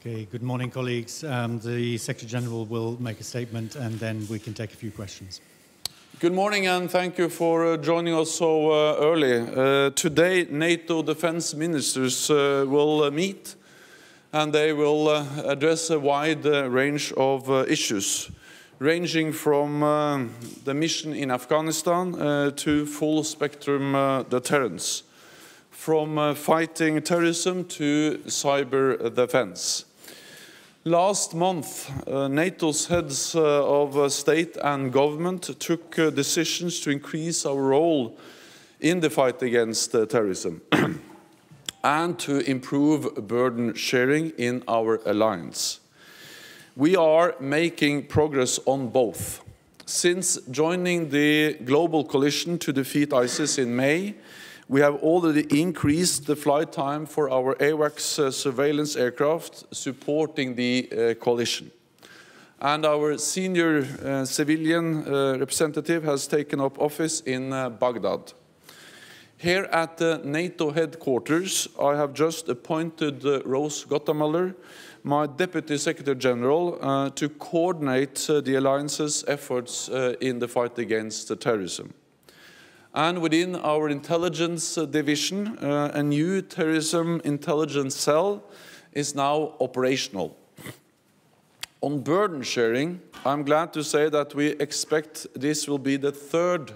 Okay, good morning, colleagues. The Secretary-General will make a statement and then we can take a few questions. Good morning and thank you for joining us so early. Today, NATO Defence Ministers will meet and they will address a wide range of issues, ranging from the mission in Afghanistan to full-spectrum deterrence, from fighting terrorism to cyber defense. Last month, NATO's heads of state and government took decisions to increase our role in the fight against terrorism and to improve burden sharing in our alliance. We are making progress on both. Since joining the global coalition to defeat ISIS in May, we have already increased the flight time for our AWACS surveillance aircraft supporting the coalition. And our senior civilian representative has taken up office in Baghdad. Here at the NATO headquarters, I have just appointed Rose Gottemoeller, my Deputy Secretary General, to coordinate the Alliance's efforts in the fight against terrorism. And within our intelligence division, a new terrorism intelligence cell is now operational. On burden sharing, I'm glad to say that we expect this will be the third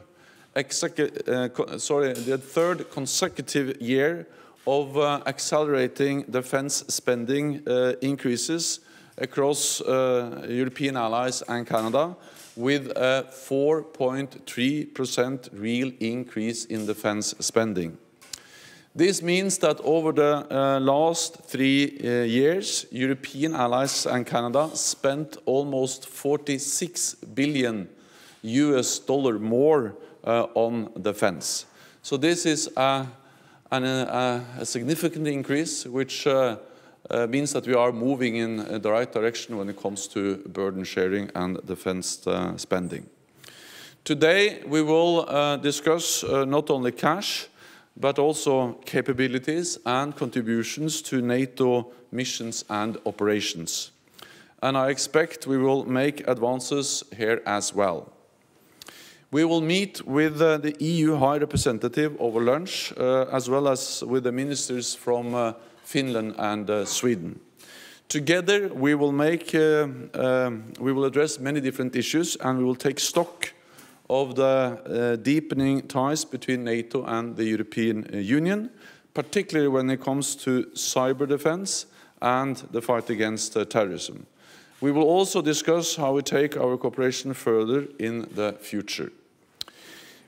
consecutive year of accelerating defense spending increases across European allies and Canada, with a 4.3% real increase in defense spending. This means that over the last 3 years, European allies and Canada spent almost $46 billion more on defense. So this is a significant increase, which means that we are moving in the right direction when it comes to burden sharing and defense spending. Today we will discuss not only cash, but also capabilities and contributions to NATO missions and operations. And I expect we will make advances here as well. We will meet with the EU High Representative over lunch, as well as with the ministers from Finland and Sweden. Together we will address many different issues and we will take stock of the deepening ties between NATO and the European Union, particularly when it comes to cyber defense and the fight against terrorism. We will also discuss how we take our cooperation further in the future.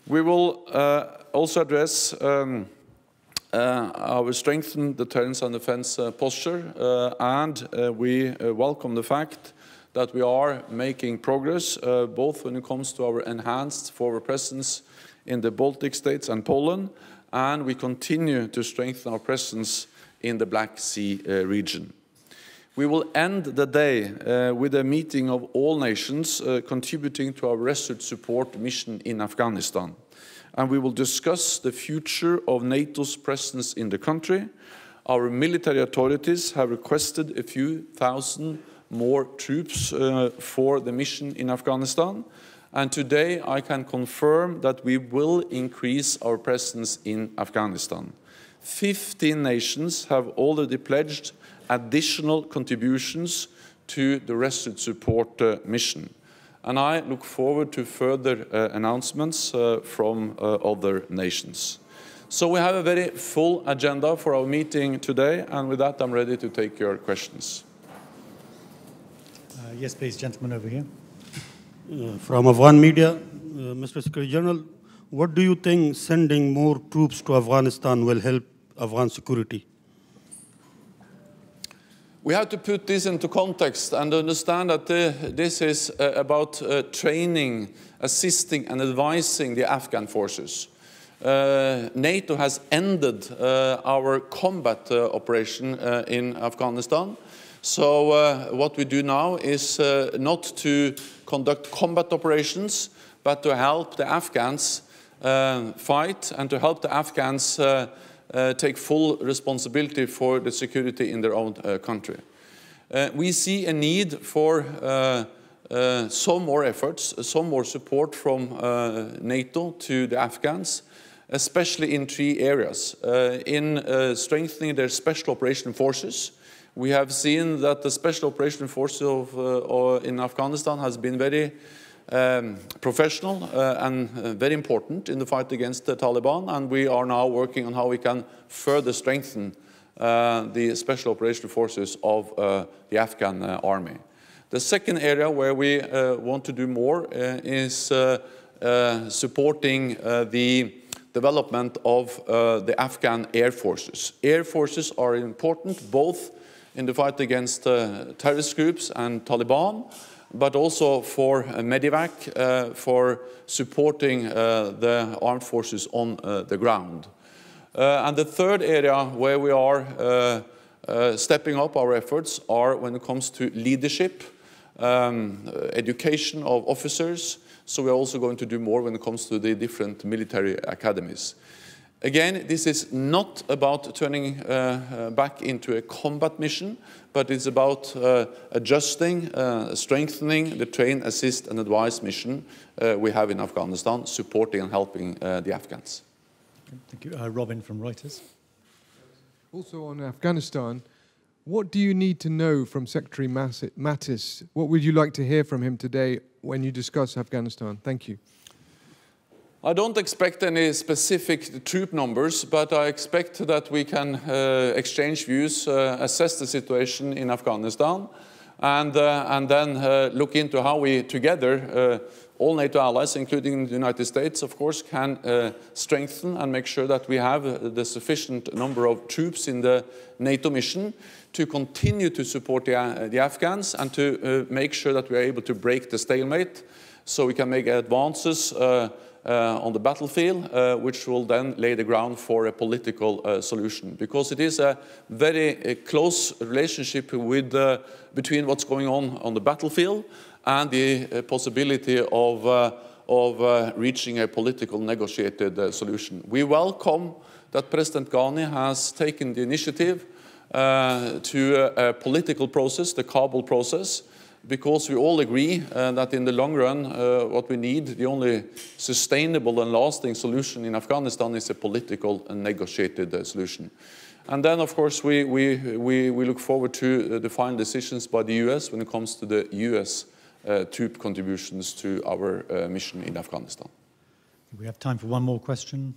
We will also address our strengthened deterrence and defense posture, and we welcome the fact that we are making progress, both when it comes to our enhanced forward presence in the Baltic states and Poland, and we continue to strengthen our presence in the Black Sea region. We will end the day with a meeting of all nations contributing to our resolute support mission in Afghanistan. And we will discuss the future of NATO's presence in the country. Our military authorities have requested a few thousand more troops for the mission in Afghanistan. And today I can confirm that we will increase our presence in Afghanistan. 15 nations have already pledged additional contributions to the resolute support mission. And I look forward to further announcements from other nations. So we have a very full agenda for our meeting today, and with that I'm ready to take your questions. Yes, please, gentleman over here. From Afghan media, Mr. Secretary General, what do you think sending more troops to Afghanistan will help Afghan security? We have to put this into context and understand that this is about training, assisting and advising the Afghan forces. NATO has ended our combat operation in Afghanistan. So what we do now is not to conduct combat operations, but to help the Afghans fight and to help the Afghans take full responsibility for the security in their own country. we see a need for some more efforts, some more support from NATO to the Afghans, especially in 3 areas. In strengthening their special operation forces, we have seen that the special operation forces in Afghanistan has been very professional and very important in the fight against the Taliban, and we are now working on how we can further strengthen the special operation forces of the Afghan army. The second area where we want to do more is supporting the development of the Afghan air forces. Air forces are important both in the fight against terrorist groups and Taliban, but also for Medivac, for supporting the armed forces on the ground. And the third area where we are stepping up our efforts are when it comes to leadership, education of officers. So we're also going to do more when it comes to the different military academies. Again, this is not about turning back into a combat mission, but it's about adjusting, strengthening the train, assist and advise mission we have in Afghanistan, supporting and helping the Afghans. Thank you. Robin from Reuters. Also on Afghanistan, what do you need to know from Secretary Mattis? What would you like to hear from him today when you discuss Afghanistan? Thank you. I don't expect any specific troop numbers, but I expect that we can exchange views, assess the situation in Afghanistan, and then look into how we together, all NATO allies, including the United States, of course, can strengthen and make sure that we have the sufficient number of troops in the NATO mission to continue to support the Afghans and to make sure that we are able to break the stalemate so we can make advances on the battlefield, which will then lay the ground for a political solution. Because it is a very close relationship with, between what's going on the battlefield and the possibility of reaching a political negotiated solution. We welcome that President Ghani has taken the initiative to a political process, the Kabul process, because we all agree that in the long run, what we need, the only sustainable and lasting solution in Afghanistan is a political and negotiated solution. And then, of course, we look forward to the final decisions by the US when it comes to the US troop contributions to our mission in Afghanistan. We have time for one more question.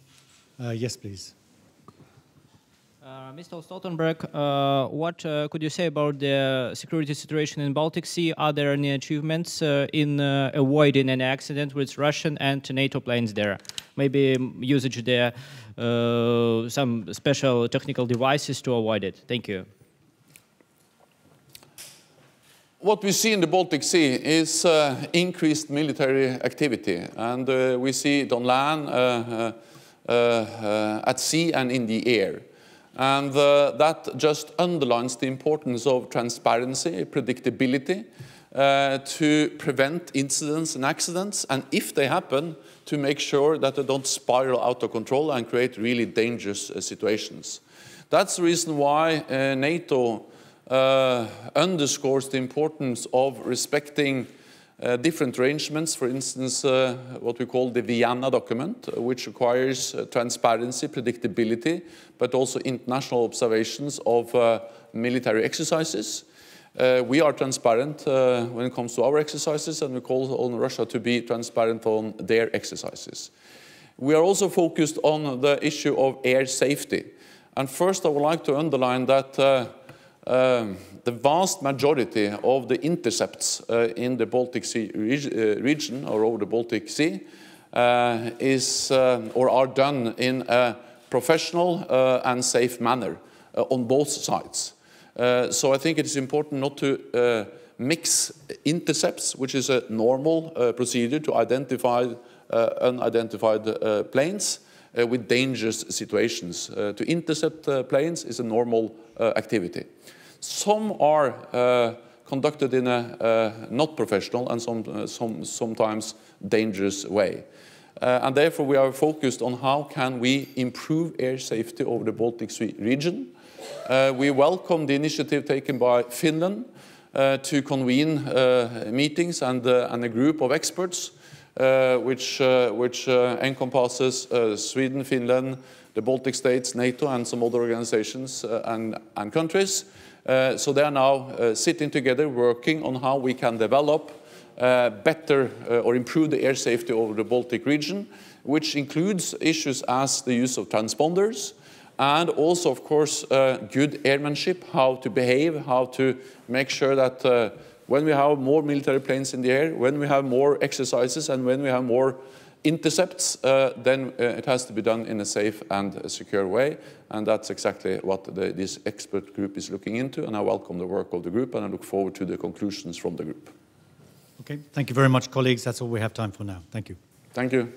Yes, please. Mr. Stoltenberg, what could you say about the security situation in Baltic Sea? Are there any achievements in avoiding an accident with Russian and NATO planes there? Maybe usage there, some special technical devices to avoid it. Thank you. What we see in the Baltic Sea is increased military activity, and we see it on land, at sea and in the air. And that just underlines the importance of transparency, predictability, to prevent incidents and accidents, and if they happen, to make sure that they don't spiral out of control and create really dangerous situations. That's the reason why NATO underscores the importance of respecting different arrangements, for instance, what we call the Vienna document, which requires transparency, predictability, but also international observations of military exercises. We are transparent when it comes to our exercises, and we call on Russia to be transparent on their exercises. We are also focused on the issue of air safety. And first, I would like to underline that the vast majority of the intercepts in the Baltic Sea region, or over the Baltic Sea, are done in a professional and safe manner on both sides. So I think it is important not to mix intercepts, which is a normal procedure to identify unidentified planes, with dangerous situations. To intercept planes is a normal activity. Some are conducted in a not professional and sometimes dangerous way. And therefore we are focused on how can we improve air safety over the Baltic Sea region. We welcome the initiative taken by Finland to convene meetings and a group of experts which encompasses Sweden, Finland, the Baltic states, NATO, and some other organizations and countries. So they are now sitting together, working on how we can develop better or improve the air safety over the Baltic region, which includes issues as the use of transponders, and also, of course, good airmanship, how to behave, how to make sure that when we have more military planes in the air, when we have more exercises, and when we have more intercepts, then it has to be done in a safe and a secure way. And that's exactly what this expert group is looking into. And I welcome the work of the group, and I look forward to the conclusions from the group. Okay, thank you very much, colleagues. That's all we have time for now. Thank you. Thank you.